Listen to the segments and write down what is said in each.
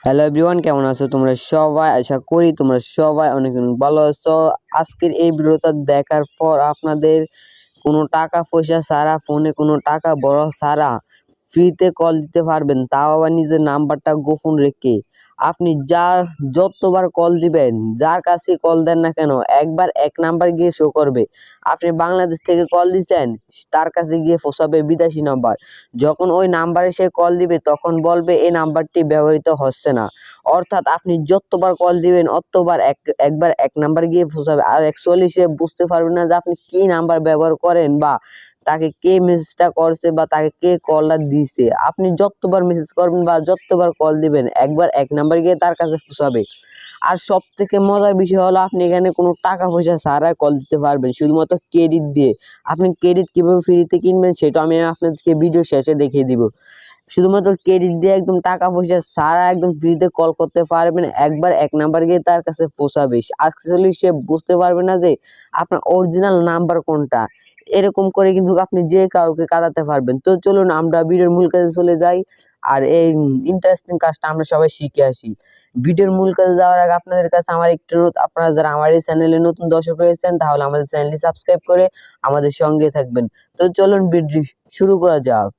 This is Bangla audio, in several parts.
হ্যালো এভরিওয়ান, কেমন আছো তোমরা সবাই? আশা করি তোমরা সবাই অনেক অনেক ভালো আছো। আজকের এই ভিডিওটা দেখার পর আপনাদের কোনো টাকা পয়সা ছাড়া, ফোনে কোনো টাকা বড় ছাড়া ফ্রিতে কল দিতে পারবেন, তাও আবার নিজের নাম্বারটা গোপন রেখে। আপনি যতবার কল দিবেন, যার কাছে কল দেন না কেন, একবার এক নাম্বার গিয়ে শো করবে আপনি বাংলাদেশ থেকে কল দিচ্ছেন, তার কাছে গিয়ে ফোসাবে বিদেশি নাম্বার। যখন ওই নাম্বারে সে কল দিবে তখন বলবে এই নাম্বারটি ব্যবহৃত হচ্ছে না। অর্থাৎ আপনি যতবার কল দিবেন অতবার একবার এক নাম্বার গিয়ে ফোসাবে। আর অ্যাকচুয়ালি সে বুঝতে পারবে না যে আপনি কি নাম্বার ব্যবহার করেন, বা তাকে কে মেসেজটা করছে, বা তাকে কে কলটা দিছে। আপনি যতবার মেসেজ করবেন বা যতবার কল দিবেন, একবার এক নাম্বার গিয়ে তার কাছে ফোসাবে। আর সব থেকে মজার বিষয় হলো, আপনি এখানে কোনো টাকা পয়সা ছাড়াই কল দিতে পারবেন, শুধুমাত্র ক্রেডিট দিয়ে। আপনি ক্রেডিট কিভাবে ফ্রিতে কিনবেন সেটা আমি আপনাদেরকে ভিডিও শেষে দেখিয়ে দিব। শুধুমাত্র ক্রেডিট দিয়ে একদম টাকা পয়সা ছাড়া একদম ফ্রিতে কল করতে পারবেন, একবার এক নাম্বার গিয়ে তার কাছে পৌঁছাবে। অ্যাকচুয়ালি সে বুঝতে পারবে না যে আপনার অরিজিনাল নাম্বার কোনটা। এরকম করে কিন্তু আপনি যে কাউকে কাঁদাতে পারবেন। তো চলুন আমরা ভিডিওর মূল কাজে চলে যাই, আর এই ইন্টারেস্টিং কাজটা আমরা সবাই শিখে আসি। ভিডিওর মূল কাজে যাওয়ার আগে আপনাদের কাছে আমার একটু অনুরোধ, আপনারা যারা আমার এই চ্যানেলে নতুন দর্শক রয়েছেন তাহলে আমাদের চ্যানেলটি সাবস্ক্রাইব করে আমাদের সঙ্গে থাকবেন। তো চলুন ভিডিও শুরু করা যাক।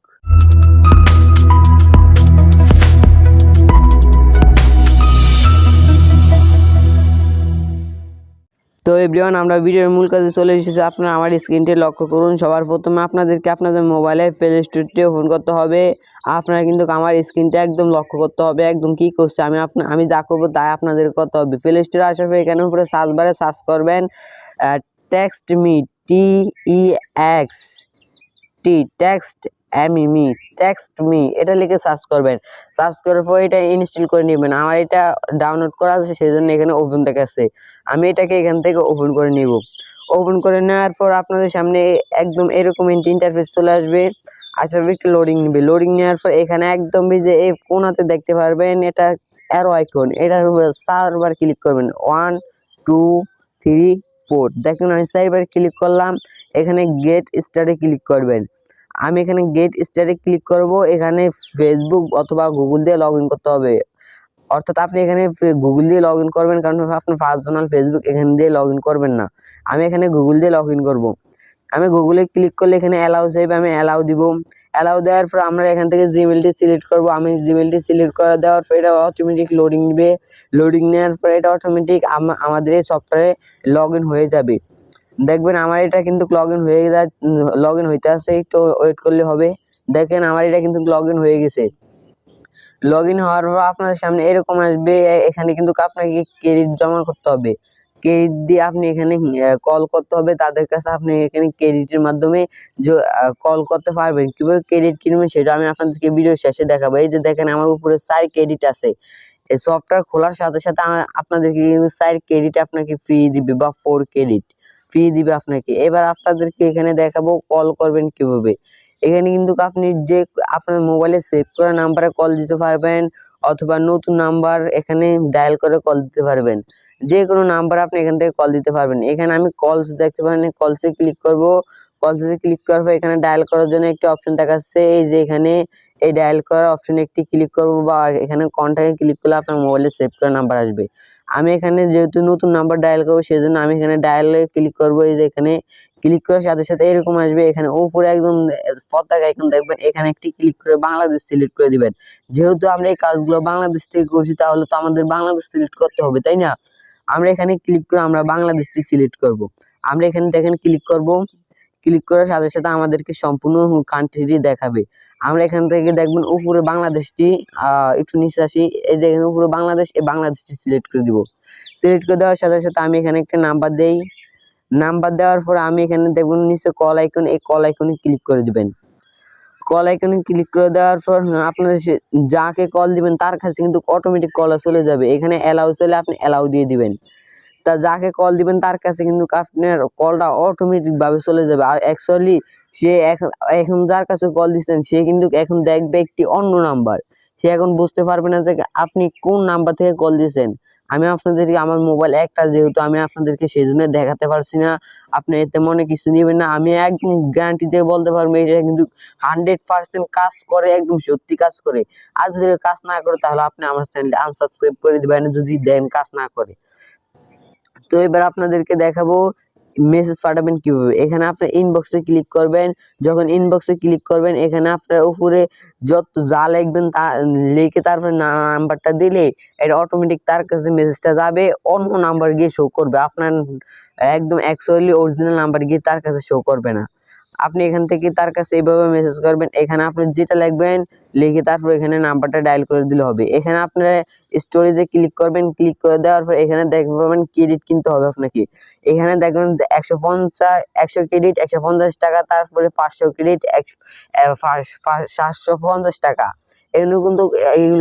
তো এভরিওয়ান, আমরা ভিডিওর মূল কাজে চলে এসেছি। আপনারা আমার স্ক্রিনটি লক্ষ্য করুন। সবার প্রথমে আপনাদেরকে আপনাদের মোবাইলের প্লে স্টোরটি ওপেন করতে হবে। আপনারা কিন্তু আমার স্ক্রিনটা একদম লক্ষ্য করতে হবে, একদম কি করছে আমি যা করবো তাই আপনাদের করতে হবে। প্লে স্টোরে আসার পর এখানে উপরে সার্চ বারে সার্চ করবেন text me, TEXT, text me, এটা লিখে সার্চ করবেন। সার্চ করার পর এটা ইনস্টল করে নেবেন। আমার এটা ডাউনলোড করা আছে, সেই জন্য এখানে ওপেন দেখাচ্ছে। আমি এটাকে এখান থেকে ওপেন করে নিব। ওপেন করে নেওয়ার পর আপনাদের সামনে একদম এরকম ইন্টারফেস চলে আসবে। আসার পর একটু লোডিং নেবে। লোডিং নেওয়ার পর এখানে একদম যে এই কোণাতে দেখতে পারবেন এটা অ্যারো আইকন, এটার উপরে 4 বার ক্লিক করবেন। 1 2 3 4, দেখুন আমি 4 বার ক্লিক করলাম। এখানে গেট স্টার্টে ক্লিক করবেন। আমি এখানে গেট স্টার্টে ক্লিক করব। এখানে ফেসবুক অথবা গুগল দিয়ে লগ ইন করতে হবে। অর্থাৎ আপনি এখানে গুগল দিয়ে লগ ইন করবেন, কারণ আপনার পার্সোনাল ফেসবুক এখান দিয়ে লগ ইন করবেন না। আমি এখানে গুগল দিয়ে লগ ইন করবো। আমি গুগলে ক্লিক করলে এখানে অ্যালাউ চাইবে, আমি অ্যালাউ দিব। অ্যালাউ দেওয়ার পর আমরা এখান থেকে জিমেলটি সিলেক্ট করব। আমি জিমেলটি সিলেক্ট করে দেওয়ার পর এটা অটোমেটিক লোডিং নেবে। লোডিং নেওয়ার পর এটা অটোমেটিক আমাদের এই সফটওয়্যারে লগ ইন হয়ে যাবে। দেখবেন আমার এটা কিন্তু লগ ইন হইতে আছে, একটু ওয়েট করলে হবে। দেখেন আমার এটা কিন্তু লগ ইন হয়ে গেছে। লগ ইন হওয়ার পর আপনাদের সামনে এরকম আসবে। এখানে কিন্তু আপনাকে ক্রেডিট জমা করতে হবে। ক্রেডিট দিয়ে আপনি এখানে কল করতে হবে তাদের কাছে। আপনি এখানে ক্রেডিটের মাধ্যমে কল করতে পারবেন। কিভাবে ক্রেডিট কিনবেন সেটা আমি আপনাদেরকে ভিডিও শেষে দেখাবো। এই যে দেখেন আমার উপরে 4 ক্রেডিট আছে। এই সফটওয়্যার খোলার সাথে সাথে আপনাদেরকে কিন্তু 4 ক্রেডিট আপনাকে ফ্রি দিবে, বা 4 ক্রেডিট ফ্রি দিবে আপনাকে। এবার আপনাদেরকে এখানে দেখাবো কল করবেন কিভাবে। এখানে কিন্তু আপনি যে আপনার মোবাইলে সেভ করা নাম্বারে কল দিতে পারবেন, অথবা নতুন নাম্বার এখানে ডায়াল করে কল দিতে পারবেন। যে কোনো নাম্বার আপনি এখান থেকে কল দিতে পারবেন। এখানে আমি কলস দেখতে পারেন, কলসে ক্লিক করব। কলসে ক্লিক করার পর এখানে ডায়াল করার জন্য একটি অপশন দেখাচ্ছে। এই যে এখানে এই ডায়াল করার অপশনে একটি ক্লিক করব, বা এখানে কন্টাক্টে ক্লিক করলে আপনার মোবাইলে সেভ করা নাম্বার আসবে। আমি এখানে যেহেতু নতুন নাম্বার ডায়াল করবো, সেজন্য আমি এখানে ডায়ালে ক্লিক করব। এই যে এখানে ক্লিক করার সাথে সাথে এরকম আসবে। এখানে উপরে একদম পতাকা আইকন দেখবেন, এখানে একটি ক্লিক করে বাংলাদেশ সিলেক্ট করে দিবেন। যেহেতু আমরা এই কাজগুলো বাংলাদেশ থেকে করছি, তাহলে তো আমাদের বাংলাদেশ সিলেক্ট করতে হবে, তাই না? আমরা এখানে ক্লিক করে আমরা বাংলাদেশটি সিলেক্ট করব। আমরা এখানে দেখেন ক্লিক করব। ক্লিক করার সাথে সাথে আমাদেরকে সম্পূর্ণ কান্ট্রিটি দেখাবে। আমরা এখান থেকে দেখবেন উপরে বাংলাদেশটি, একটু নিচে আসি। এই যে এখানে উপরে বাংলাদেশ, এই বাংলাদেশটি সিলেক্ট করে দিব। সিলেক্ট করে দেওয়ার সাথে সাথে আমি এখানে একটা নাম্বার দেই। নাম্বার দেওয়ার পর আমি এখানে দেখুন নিচে কল আইকন, এই কল আইকনে ক্লিক করে দিবেন। কল আইকনে ক্লিক করে দেওয়ার পর আপনাদের যাকে কল দিবেন তার কাছে কিন্তু অটোমেটিক কল চলে যাবে। এখানে অ্যালাউ চলে আপনি অ্যালাউ দিয়ে দিবেন। তা যাকে কল দিবেন তার কাছে কিন্তু আপনার কলটা অটোমেটিক ভাবে চলে যাবে। আর অ্যাকচুয়ালি সে এখন যার কাছে কল দিচ্ছেন সে কিন্তু এখন দেখবে একটি অন্য নাম্বার। সে এখন বুঝতে পারবে না যে আপনি কোন নাম্বার থেকে কল দিয়েছেন। আমি আপনাদেরকে আমার মোবাইল একটা যেহেতু আমি আপনাদেরকে সেজন্য দেখাতে পারছি না। আপনি এতে মনে কিছু নিবেন না। আমি একদম গ্যারান্টি দিয়ে বলতে পারবো এটা কিন্তু 100% কাজ করে, একদম সত্যি কাজ করে। আর যদি কাজ না করে তাহলে আপনি আমার চ্যানেলটি আনসাবস্ক্রাইব করে দিবেন যদি দেন কাজ না করে। তো এবার আপনাদেরকে দেখাবো মেসেজ পাঠাবেন কিভাবে। এখানে আপনার ইনবক্সে ক্লিক করবেন। যখন ইনবক্সে ক্লিক করবেন এখানে আপনার উপরে যত যা লিখবেন তা লিখে তারপরে নাম্বারটা দিলে এটা অটোমেটিক তার কাছে মেসেজটা যাবে, অন্য নাম্বার গিয়ে শো করবে। আপনার একদম অ্যাকচুয়ালি অরিজিনাল নাম্বার গিয়ে তার কাছে শো করবে না। আপনি এখান থেকে তার কাছে এইভাবে মেসেজ করবেন। এখানে আপনি যেটা লিখবেন লিখে তারপর এখানে নাম্বারটা ডায়াল করে দিলে হবে। এখানে আপনারা স্টোরেজে ক্লিক করবেন। ক্লিক করে দেওয়ার পর এখানে দেখতে পাবেন ক্রেডিট কিনতে হবে আপনাকে। এখানে দেখবেন 100 ক্রেডিট 150 টাকা, তারপরে 500 ক্রেডিট 750 টাকা। এগুলো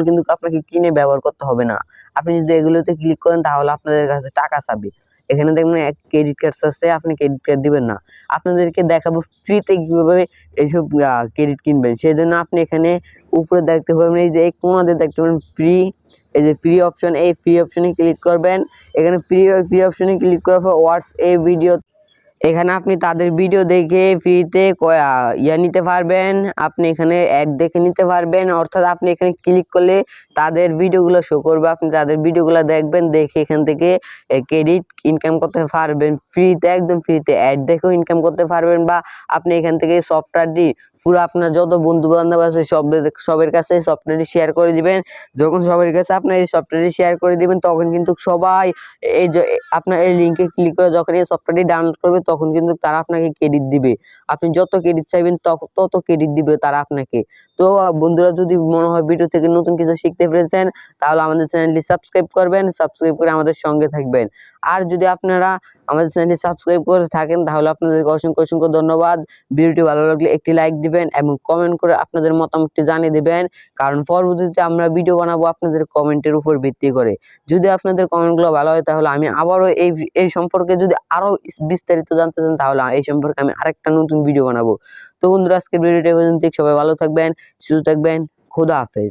কিন্তু আপনাকে কিনে ব্যবহার করতে হবে না। আপনি যদি এগুলোতে ক্লিক করেন তাহলে আপনাদের কাছে টাকা চাবে। এখানে দেখবেন এক ক্রেডিট কার্ড আছে, আপনি ক্রেডিট কার্ড দিবেন না। আপনাদেরকে দেখাবো ফ্রিতে কিভাবে এইসব ক্রেডিট কিনবেন। সেজন্য আপনি এখানে উপরে দেখতে পাবেন এই যে এই কোণাতে দেখতে পাবেন ফ্রি, এই যে ফ্রি অপশন, এই ফ্রি অপশনে ক্লিক করবেন। এখানে ফ্রি অপশনে ক্লিক করার পর ওয়াটস এ ভিডিও, এখানে আপনি তাদের ভিডিও দেখে ফ্রিতে নিতে পারবেন। আপনি এখানে অ্যাড দেখে নিতে পারবেন, অর্থাৎ আপনি এখানে ক্লিক করলে তাদের ভিডিওগুলো শো করবে। আপনি তাদের ভিডিওগুলো দেখবেন, দেখে এখান থেকে ক্রেডিট ইনকাম করতে পারবেন ফ্রিতে, একদম ফ্রিতে। অ্যাড দেখেও ইনকাম করতে পারবেন, বা আপনি এখান থেকে সফটওয়্যারটি পুরো আপনার যত বন্ধু বান্ধব আছে সবের কাছে সফটওয়্যারটি শেয়ার করে দিবেন। যখন সবার কাছে আপনার এই সফটওয়্যারটি শেয়ার করে দিবেন তখন কিন্তু সবাই এই যে আপনার এই লিঙ্কে ক্লিক করে যখন এই সফটওয়্যারটি ডাউনলোড করবে তখন কিন্তু তারা আপনাকে ক্রেডিট দিবে। আপনি যত ক্রেডিট চাইবেন তত ক্রেডিট দিবে তারা আপনাকে। তো বন্ধুরা, যদি মনে হয় ভিডিও থেকে নতুন কিছু শিখতে পেরেছেন তাহলে আমাদের চ্যানেলটি সাবস্ক্রাইব করবেন, সাবস্ক্রাইব করে আমাদের সঙ্গে থাকবেন। আর যদি আপনারা আমাদের চ্যানেলটি সাবস্ক্রাইব করে থাকেন তাহলে আপনাদেরকে অসংখ্য ধন্যবাদ। ভিডিওটি ভালো লাগলে একটি লাইক দিবেন এবং কমেন্ট করে আপনাদের মতামতটি জানিয়ে দিবেন, কারণ পরবর্তীতে আমরা ভিডিও বানাবো আপনাদের কমেন্টের উপর ভিত্তি করে। যদি আপনাদের কমেন্টগুলো ভালো হয় তাহলে আমি আবারও এই সম্পর্কে যদি আরো বিস্তারিত জানতে চান তাহলে এই সম্পর্কে আমি আরেকটা নতুন ভিডিও বানাবো। তো বন্ধুরা, আজকের ভিডিওটা এই পর্যন্তই। সবাই ভালো থাকবেন, সুস্থ থাকবেন। খোদা হাফেজ।